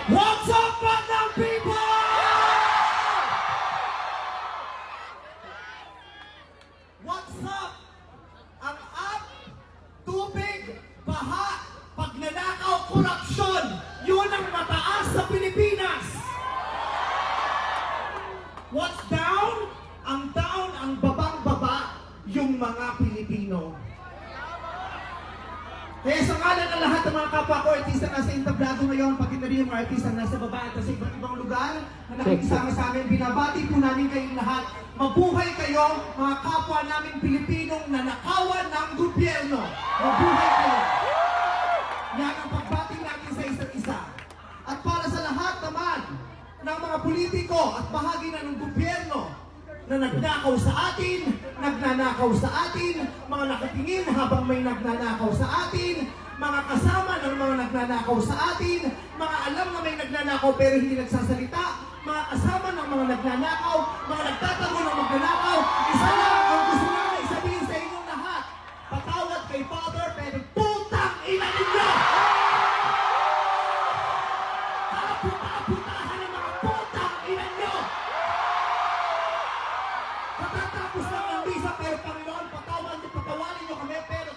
What's up, Bandang people? What's up? Ang up, tubig, baha, pagnanakaw, korupsyon, yun ang mataas sa Pilipinas. What's down? Ang down, ang babang-baba, yung mga Pilipino. Kaya sa ngalan ng lahat ng mga kapwa ko, artista na nasa entablado ngayon, pati na rin yung mga artista na nasa baba at sa iba't ibang lugar na nakikisama sa amin, binabati po namin kayong lahat. Mabuhay kayo, mga kapwa namin Pilipinong nanakawan ng gobyerno. Mabuhay kayo. Yan ang pagbati natin sa isa't isa. At para sa lahat naman ng mga politiko at bahagi na ng gobyerno na nagnakaw sa atin, nagnanakaw sa atin, mga nakatingin habang may nagnanakaw sa atin, mga kasama ng mga nagnanakaw sa atin, mga alam na may nagnanakaw pero hindi nagsasalita, mga kasama ng mga nagnanakaw, mga nagtatago ng magnanakaw, isa lang ang gusto namin sabihin sa inyong lahat, patawad kay Father pero putang ina ninyo! Kaputa-putahan ng mga putang ina nyo! Matatapos lang ang misa, pero Panginoon, patawarin niyo kami, pero